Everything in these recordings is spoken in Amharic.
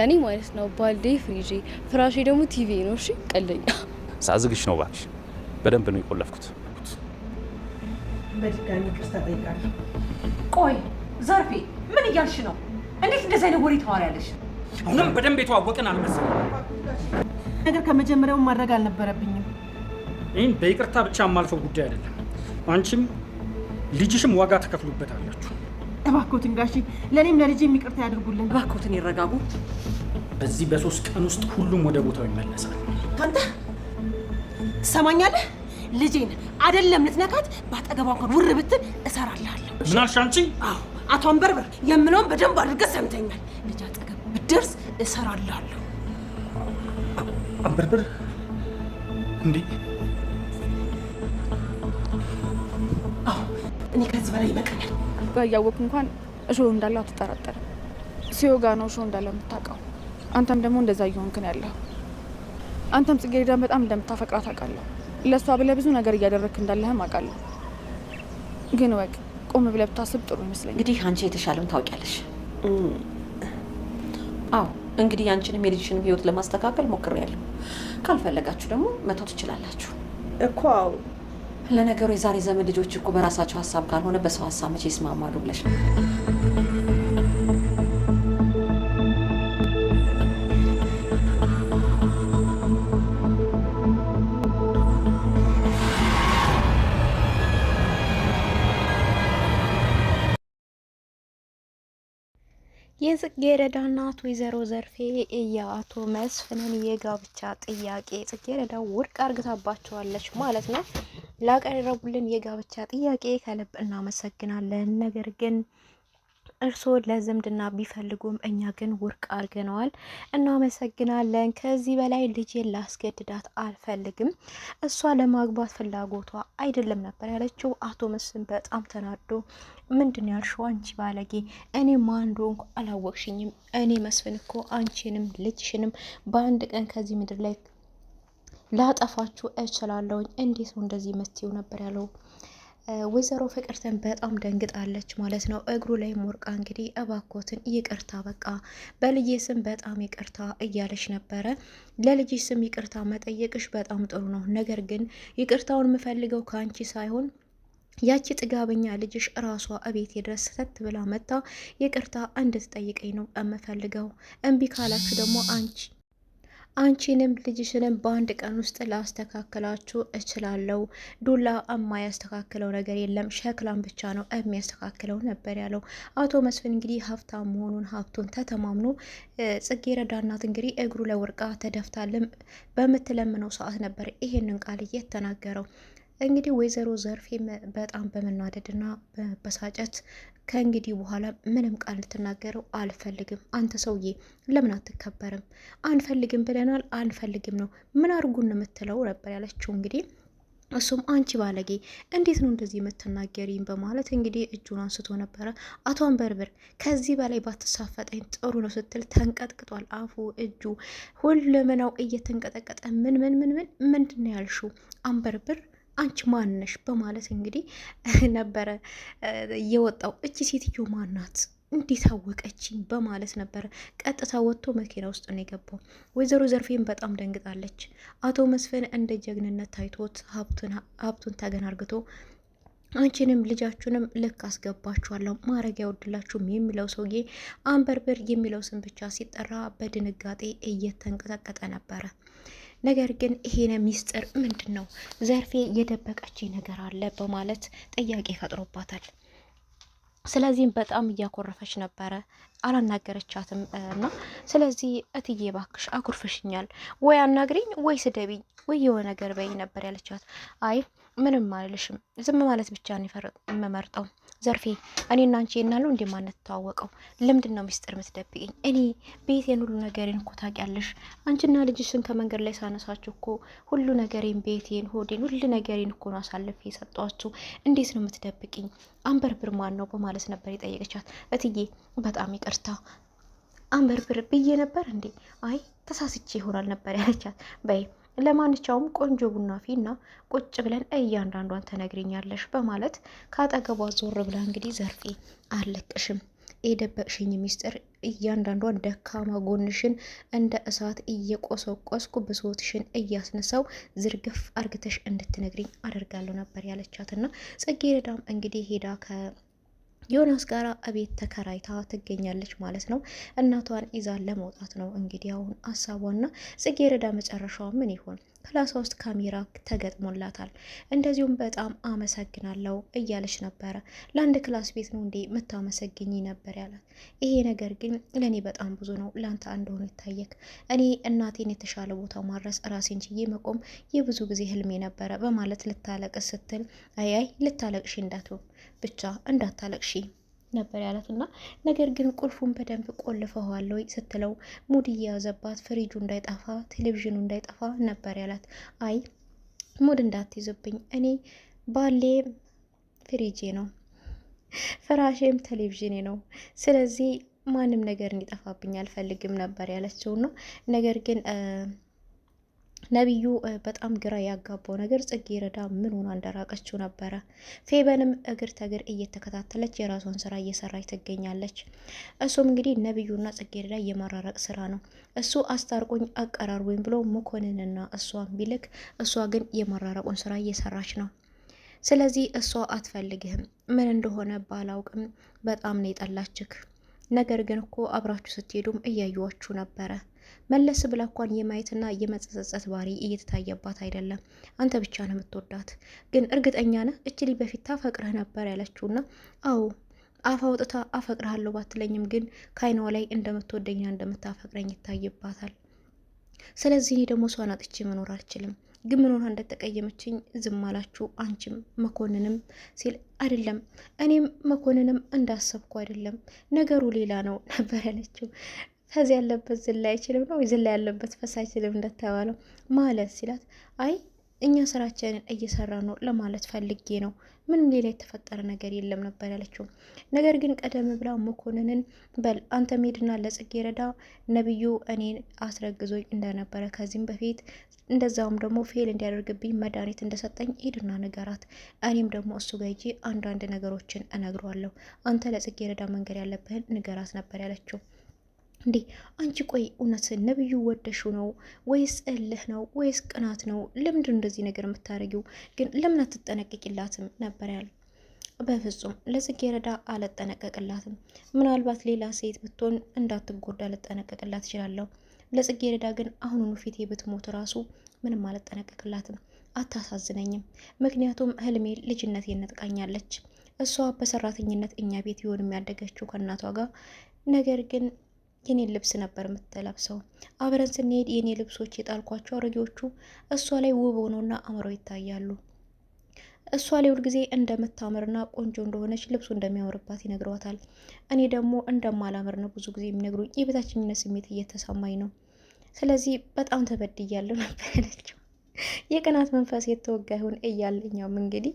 እኔ ማለት ነው ባልዴ ፍሪጂ ፍራሼ ደግሞ ቲቪ ነው። እሺ ቀለኛ ሳዝግሽ ነው ባክሽ። በደንብ ነው የቆለፍኩት። በድጋሚ ይቅርታ ጠይቃለሁ። ቆይ ዘርፌ ምን እያልሽ ነው? እንዴት እንደዚህ አይነት ወሬ ታወሪያለሽ? አሁንም በደንብ የተዋወቅን አልመሰለኝም። ነገር ከመጀመሪያው ማድረግ አልነበረብኝም። ይህን በይቅርታ ብቻ የማልፈው ጉዳይ አይደለም። አንቺም ልጅሽም ዋጋ ተከፍሉበታላችሁ። እባክዎትን ጋሺ ለእኔም ለልጄም ይቅርታ ያድርጉልን። እባክዎትን ይረጋጉ። በዚህ በ3 ቀን ውስጥ ሁሉም ወደ ቦታው ይመለሳል። አንተ ትሰማኛለህ? ልጄን አይደለም ልትነካት ባጠገቧ እንኳን ውር ብትል እሰራልሃለሁ። ምን አልሽ አንቺ? አዎ አቶ አንበርበር የምለውን በደንብ አድርገህ ሰምተኛል። ልጅ አጠገብ ብትደርስ እሰራልሃለሁ። አንበርበር እንዴ? አዎ እኔ ከዚህ በላይ ይበቃኛል። እያወቅኩ እንኳን እሾህ እንዳለ አትጠራጠርም። ሲወጋ ነው እሾህ እንዳለ የምታውቀው። አንተም ደግሞ እንደዛ እየሆንክ ነው ያለው። አንተም ጽጌረዳን በጣም እንደምታፈቅራት አውቃለሁ። ለእሷ ብለህ ብዙ ነገር እያደረግክ እንዳለህም አውቃለሁ። ግን ወቅ ቆም ብለህ ብታስብ ጥሩ ይመስለኛል። እንግዲህ አንቺ የተሻለም ታውቂያለሽ። አዎ እንግዲህ አንቺንም የልጅሽንም ህይወት ለማስተካከል ሞክሬያለሁ። ካልፈለጋችሁ ደግሞ መተው ትችላላችሁ እኮ። አዎ ለነገሩ የዛሬ ዘመን ልጆች እኮ በራሳቸው ሀሳብ ካልሆነ በሰው ሀሳብ መቼ ይስማማሉ ብለሽ ነው። የጽጌረዳ እናት ወይዘሮ ዘርፌ የአቶ መስፍንን የጋብቻ ጥያቄ ጽጌረዳ ውድቅ አርግታባቸዋለች ማለት ነው። ላቀረቡልን የጋብቻ ጥያቄ ከልብ እናመሰግናለን። ነገር ግን እርስዎ ለዝምድና ቢፈልጉም እኛ ግን ውድቅ አርገነዋል። እናመሰግናለን። ከዚህ በላይ ልጄን ላስገድዳት አልፈልግም። እሷ ለማግባት ፍላጎቷ አይደለም ነበር ያለችው። አቶ መስፍን በጣም ተናዶ ምንድን ያልሽው አንቺ ባለጌ? እኔ ማን እንደሆንኩ አላወቅሽኝም። እኔ መስፍን እኮ አንቺንም ልጅሽንም በአንድ ቀን ከዚህ ምድር ላይ ላጠፋችሁ እችላለሁኝ። እንዴት ነው እንደዚህ መትይው ነበር ያለው። ወይዘሮ ፍቅርተን በጣም ደንግጣለች ማለት ነው። እግሩ ላይ ሞርቃ እንግዲህ እባኮትን ይቅርታ፣ በቃ በልጄ ስም በጣም ይቅርታ እያለች ነበረ። ለልጅ ስም ይቅርታ መጠየቅሽ በጣም ጥሩ ነው። ነገር ግን ይቅርታውን የምፈልገው ከአንቺ ሳይሆን ያቺ ጥጋበኛ ልጅሽ እራሷ እቤት ድረስ ሰተት ብላ መታ ይቅርታ እንድትጠይቀኝ ነው የምፈልገው። እምቢ ካላችሁ ደግሞ አንቺንም ልጅሽንም በአንድ ቀን ውስጥ ላስተካክላችሁ እችላለሁ። ዱላ የማያስተካክለው ነገር የለም፣ ሸክላም ብቻ ነው የሚያስተካክለው ነበር ያለው። አቶ መስፍን እንግዲህ ሀብታም መሆኑን ሀብቱን ተተማምኖ ጽጌረዳ እናት እንግዲህ እግሩ ላይ ወርቃ ተደፍታለም በምትለምነው ሰዓት ነበር ይሄንን ቃል እየተናገረው። እንግዲህ ወይዘሮ ዘርፌም በጣም በመናደድና በመበሳጨት ከእንግዲህ በኋላ ምንም ቃል ልትናገረው አልፈልግም። አንተ ሰውዬ ለምን አትከበርም? አንፈልግም ብለናል፣ አንፈልግም ነው። ምን አርጉን የምትለው ነበር ያለችው። እንግዲህ እሱም አንቺ ባለጌ እንዴት ነው እንደዚህ የምትናገሪኝ? በማለት እንግዲህ እጁን አንስቶ ነበረ። አቶ አንበርብር ከዚህ በላይ ባትሳፈጠኝ ጥሩ ነው ስትል ተንቀጥቅጧል። አፉ እጁ ሁለመናው እየተንቀጠቀጠ ምንድን ነው ያልሽው አንበርብር አንቺ ማንነሽ? በማለት እንግዲህ ነበረ የወጣው። እቺ ሴትዮ ማናት? እንዴት አወቀችኝ? በማለት ነበረ ቀጥታ ወጥቶ መኪና ውስጥ ነው የገባው። ወይዘሮ ዘርፌን በጣም ደንግጣለች። አቶ መስፍን እንደ ጀግንነት ታይቶት ሀብቱን ተገናርግቶ አንቺንም ልጃችሁንም ልክ አስገባችኋለሁ ማረጊያ ወድላችሁም የሚለው ሰውዬ አንበርብር የሚለው ስም ብቻ ሲጠራ በድንጋጤ እየተንቀጠቀጠ ነበረ። ነገር ግን ይሄን ሚስጥር ምንድን ነው? ዘርፌ የደበቀችኝ ነገር አለ በማለት ጥያቄ ፈጥሮባታል። ስለዚህም በጣም እያኮረፈች ነበረ። አላናገረቻትም እና ስለዚህ እትዬ ባክሽ አኩርፍሽኛል፣ ወይ አናግሪኝ ወይ ስደቢኝ ወይ የሆነ ነገር በይ ነበር ያለቻት። አይ ምንም አልልሽም፣ ዝም ማለት ብቻ ነው የምመርጠው። ዘርፌ እኔና አንቺ እናለው እንደማነት ተዋወቀው ለምንድን ነው ሚስጥር የምትደብቂኝ? እኔ ቤቴን ሁሉ ነገሬን እኮ ታውቂያለሽ። አንቺና ልጅሽን ከመንገድ ላይ ሳነሳችሁ እኮ ሁሉ ነገሬን፣ ቤቴን፣ ሆዴን፣ ሁሉ ነገሬን እኮ ነው አሳልፌ የሰጧችሁ። እንዴት ነው የምትደብቂኝ? አንበርብር ማን ነው በማለት ነበር የጠየቀቻት። እትዬ በጣም ይቅርታ አንበርብር ብዬ ነበር እንዴ? አይ ተሳስቼ ይሆናል ነበር ያለቻት። በይ ለማንኛውም ቆንጆ ቡና ፊና ቁጭ ብለን እያንዳንዷን ተነግሪኛለሽ በማለት ካጠገቧ ዞር ብላ እንግዲህ ዘርፌ አለቅሽም የደበቅሽኝ ሚስጥር እያንዳንዷን ደካማ ጎንሽን እንደ እሳት እየቆሰቆስኩ ብሶትሽን እያስነሳው ዝርግፍ አርግተሽ እንድትነግሪኝ አደርጋለሁ ነበር ያለቻትና ጽጌረዳም እንግዲህ ሄዳ ዮናስ ጋራ እቤት ተከራይታ ትገኛለች ማለት ነው። እናቷን ይዛን ለመውጣት ነው እንግዲህ አሁን ሀሳቧና ጽጌረዳ መጨረሻዋ ምን ይሆን? ክላሷ ውስጥ ካሜራ ተገጥሞላታል። እንደዚሁም በጣም አመሰግናለሁ እያለች ነበረ። ለአንድ ክላስ ቤት ነው እንዴ የምታመሰግኝ ነበር ያላት። ይሄ ነገር ግን ለእኔ በጣም ብዙ ነው፣ ለአንተ እንደሆነ ይታየክ። እኔ እናቴን የተሻለ ቦታ ማድረስ ራሴን ችዬ መቆም የብዙ ጊዜ ህልሜ ነበረ በማለት ልታለቅስ ስትል አይ ልታለቅሺ ብቻ እንዳታለቅሺ ነበር ያላት እና ነገር ግን ቁልፉን በደንብ ቆልፈዋል ወይ ስትለው ሙድ እየያዘባት ፍሪጁ እንዳይጠፋ ቴሌቪዥኑ እንዳይጠፋ ነበር ያላት። አይ ሙድ እንዳትይዝብኝ፣ እኔ ባሌ ፍሪጄ ነው፣ ፍራሼም ቴሌቪዥኔ ነው፣ ስለዚህ ማንም ነገር እንዲጠፋብኝ አልፈልግም ነበር ያለችው ነው። ነገር ግን ነቢዩ በጣም ግራ ያጋባው ነገር ጽጌረዳ ምን ሆና እንደራቀችው ነበረ። ፌበንም እግር ተግር እየተከታተለች የራሷን ስራ እየሰራች ትገኛለች። እሱም እንግዲህ ነቢዩና ጽጌረዳ የማራረቅ ስራ ነው። እሱ አስታርቆኝ አቀራርቦኝ ብሎ መኮንንና እሷን ቢልክ፣ እሷ ግን የማራረቁን ስራ እየሰራች ነው። ስለዚህ እሷ አትፈልግህም፣ ምን እንደሆነ ባላውቅም በጣም ነው የጠላችክ። ነገር ግን እኮ አብራችሁ ስትሄዱም እያዩዋችሁ ነበረ። መለስ ብላ እንኳን የማየትና የመጸጸት ባህሪ እየተታየባት አይደለም። አንተ ብቻ ነው የምትወዳት። ግን እርግጠኛ ነህ እች ልጅ በፊት ታፈቅረህ ነበር ያለችውና፣ አዎ አፍ አውጥታ አፈቅርሃለሁ ባትለኝም ግን ከዓይኗ ላይ እንደምትወደኝና እንደምታፈቅረኝ ይታይባታል። ስለዚህ እኔ ደግሞ እሷን አጥቼ መኖር አልችልም። ግን ምን ሆና እንደተቀየመችኝ ዝም አላችሁ አንቺም መኮንንም ሲል፣ አይደለም እኔም መኮንንም እንዳሰብኩ አይደለም፣ ነገሩ ሌላ ነው ነበር ያለችው። ፈዝ ያለበት ዝላ አይችልም ነው ዝላ ያለበት ፈስ አይችልም እንደተባለው ማለት ሲላት፣ አይ እኛ ስራችንን እየሰራ ነው ለማለት ፈልጌ ነው፣ ምንም ሌላ የተፈጠረ ነገር የለም ነበር ያለችው። ነገር ግን ቀደም ብላ መኮንንን በል አንተ ሜድና ለጽጌረዳ ነብዩ እኔን አስረግዞኝ እንደነበረ ከዚህም በፊት እንደዛውም ደግሞ ፌል እንዲያደርግብኝ መድኃኒት እንደሰጠኝ ሂድና ንገራት፣ እኔም ደግሞ እሱ ጋር ሂጄ አንዳንድ ነገሮችን እነግረዋለሁ፣ አንተ ለጽጌረዳ መንገድ ያለብህን ንገራት ነበር ያለችው። እንዴ አንቺ ቆይ እውነት ነብዩ ወደሹ ነው ወይስ እልህ ነው ወይስ ቅናት ነው? ለምንድን እንደዚህ ነገር የምታደርጊው? ግን ለምን አትጠነቀቂላትም ነበር ያለ። በፍጹም ለጽጌረዳ አልጠነቀቅላትም። ምናልባት ሌላ ሴት ብትሆን እንዳትጎዳ ልጠነቀቅላት እችላለሁ። ለጽጌረዳ ግን አሁኑኑ ፊቴ ብትሞት ራሱ ምንም አልጠነቀቅላትም። አታሳዝነኝም። ምክንያቱም ህልሜ ልጅነት ነጥቃኛለች። እሷ በሰራተኝነት እኛ ቤት ይሆን የሚያደገችው ከእናቷ ጋር። ነገር ግን የኔን ልብስ ነበር የምትለብሰው። አብረን ስንሄድ የኔ ልብሶች የጣልኳቸው አሮጌዎቹ እሷ ላይ ውብ ሆነውና አምረው ይታያሉ። እሷ ላይ ሁልጊዜ እንደምታምርና ቆንጆ እንደሆነች ልብሱ እንደሚያምርባት ይነግሯታል። እኔ ደግሞ እንደማላምር ነው ብዙ ጊዜ የሚነግሩኝ። የበታችኝነት ስሜት እየተሰማኝ ነው። ስለዚህ በጣም ተበድያለሁ ነበር ያለችው። የቅናት መንፈስ የተወጋ ይሁን እያለኛም እንግዲህ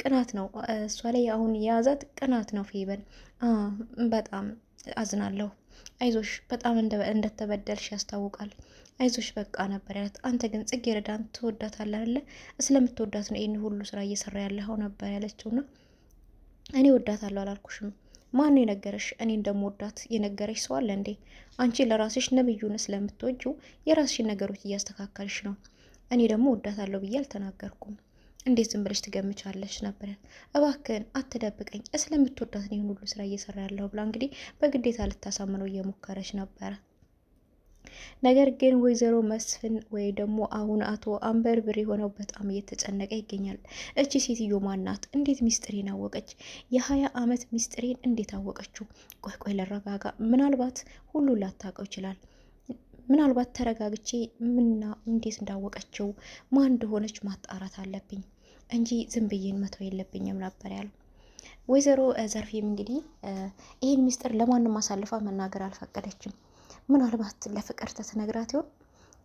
ቅናት ነው እሷ ላይ አሁን የያዛት ቅናት ነው። ፌበን በጣም አዝናለሁ፣ አይዞሽ፣ በጣም እንደተበደልሽ ያስታውቃል፣ አይዞሽ በቃ ነበር ያላት። አንተ ግን ጽጌረዳን ትወዳታለህ አይደለ? ስለምትወዳት ነው ይህን ሁሉ ስራ እየሰራ ያለኸው ነበር ያለችውና፣ እኔ ወዳታለሁ አላልኩሽም? ማን የነገረሽ? እኔ እንደምወዳት የነገረሽ ሰው አለ እንዴ? አንቺ ለራስሽ ነብዩን ስለምትወጂው የራስሽን ነገሮች እያስተካከልሽ ነው። እኔ ደግሞ ወዳታለሁ ብዬ አልተናገርኩም። እንዴት ዝም ብለሽ ትገምቻለሽ ነበር? እባክህን አትደብቀኝ፣ ስለምትወዳት ነው ይህን ሁሉ ስራ እየሰራ ያለው ብላ እንግዲህ በግዴታ ልታሳምነው እየሞከረች ነበረ። ነገር ግን ወይዘሮ መስፍን ወይ ደግሞ አሁን አቶ አንበርብር የሆነው በጣም እየተጨነቀ ይገኛል። እቺ ሴትዮ ማናት? እንዴት ሚስጥሬን አወቀች? የ20 ዓመት ሚስጥሬን እንዴት አወቀችው? ቆይ ለረጋጋ። ምናልባት ሁሉ ላታውቀው ይችላል። ምናልባት ተረጋግቼ ምንና እንዴት እንዳወቀችው ማን እንደሆነች ማጣራት አለብኝ እንጂ ዝም ብዬን መተው የለብኝም ነበር ያለው። ወይዘሮ ዘርፌም እንግዲህ ይህን ሚስጥር ለማንም አሳልፋ መናገር አልፈቀደችም። ምናልባት ለፍቅር ተነግራት ይሆን?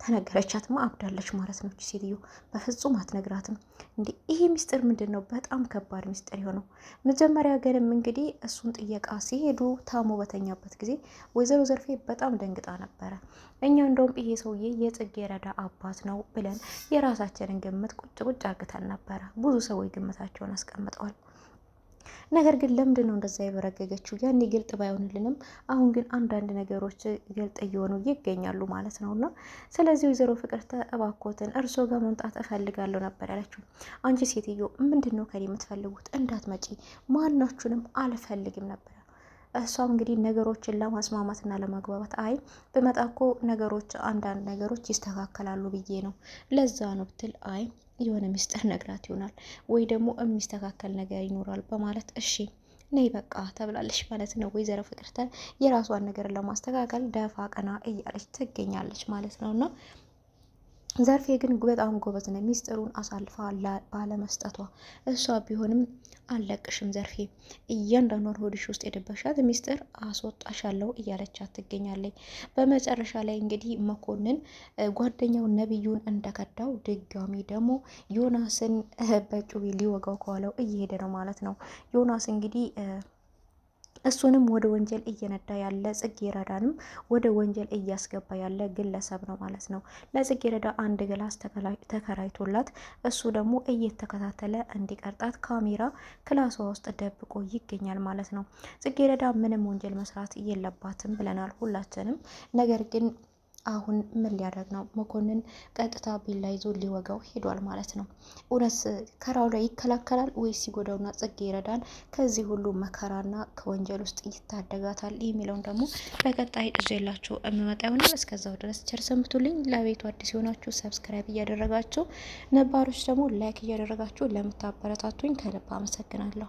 ተነገረቻትማ አብዳለች ማለት ነው። ሴትዮ በፍጹም አትነግራትም። እንዴ ይሄ ሚስጥር ምንድን ነው? በጣም ከባድ ሚስጥር የሆነው። መጀመሪያ ገንም እንግዲህ እሱን ጥየቃ ሲሄዱ ታሞ በተኛበት ጊዜ ወይዘሮ ዘርፌ በጣም ደንግጣ ነበረ። እኛ እንደውም ይሄ ሰውዬ የጽጌረዳ አባት ነው ብለን የራሳችንን ግምት ቁጭ አርግተን ነበረ። ብዙ ሰዎች ግምታቸውን አስቀምጠዋል። ነገር ግን ለምንድን ነው እንደዛ የበረገገችው? ያኔ ግልጥ ባይሆንልንም አሁን ግን አንዳንድ ነገሮች ግልጥ እየሆኑ ይገኛሉ ማለት ነውና ስለዚህ ወይዘሮ ፍቅርተ እባኮትን እርሶ ጋር መምጣት እፈልጋለሁ ነበር ያለችው። አንቺ ሴትዮ ምንድን ነው ከኔ የምትፈልጉት? እንዳትመጪ ማናችሁንም አልፈልግም ነበር። እሷም እንግዲህ ነገሮችን ለማስማማትና ለማግባባት አይ በመጣ እኮ ነገሮች አንዳንድ ነገሮች ይስተካከላሉ ብዬ ነው ለዛ ነው ብትል አይ የሆነ ሚስጥር ነግራት ይሆናል ወይ ደግሞ የሚስተካከል ነገር ይኖራል በማለት እሺ ነይ በቃ ተብላለች ማለት ነው። ወይዘሮ ፍቅርተ የራሷን ነገር ለማስተካከል ደፋ ቀና እያለች ትገኛለች ማለት ነውና ዘርፌ ግን በጣም ጎበዝ ነው፣ ሚስጥሩን አሳልፋ ባለመስጠቷ። እሷ ቢሆንም አለቅሽም ዘርፌ፣ እያንዳንዷን ሆድሽ ውስጥ የደበሻት ሚስጥር አስወጣሻለሁ እያለቻት ትገኛለች። በመጨረሻ ላይ እንግዲህ መኮንን ጓደኛው ነቢዩን እንደከዳው ድጋሚ ደግሞ ዮናስን በጩቤ ሊወጋው ከኋላው እየሄደ ነው ማለት ነው። ዮናስ እንግዲህ እሱንም ወደ ወንጀል እየነዳ ያለ ጽጌረዳንም ወደ ወንጀል እያስገባ ያለ ግለሰብ ነው ማለት ነው። ለጽጌረዳ አንድ ግላስ ተከራይቶላት እሱ ደግሞ እየተከታተለ እንዲቀርጣት ካሜራ ክላሷ ውስጥ ደብቆ ይገኛል ማለት ነው። ጽጌረዳ ምንም ወንጀል መስራት የለባትም ብለናል ሁላችንም። ነገር ግን አሁን ምን ሊያደርግ ነው? መኮንን ቀጥታ ቢላ ይዞ ሊወጋው ሄዷል ማለት ነው። እውነት ከራው ላይ ይከላከላል ወይስ ሲጎዳውና ጽጌረዳን ከዚህ ሁሉ መከራና ከወንጀል ውስጥ ይታደጋታል የሚለውን ደግሞ በቀጣይ ይዤላችሁ የምመጣ ይሆናል። እስከዛው ድረስ ቸር ሰንብቱልኝ። ለቤቱ አዲስ የሆናችሁ ሰብስክራይብ እያደረጋችሁ፣ ነባሮች ደግሞ ላይክ እያደረጋችሁ ለምታበረታቱኝ ከልብ አመሰግናለሁ።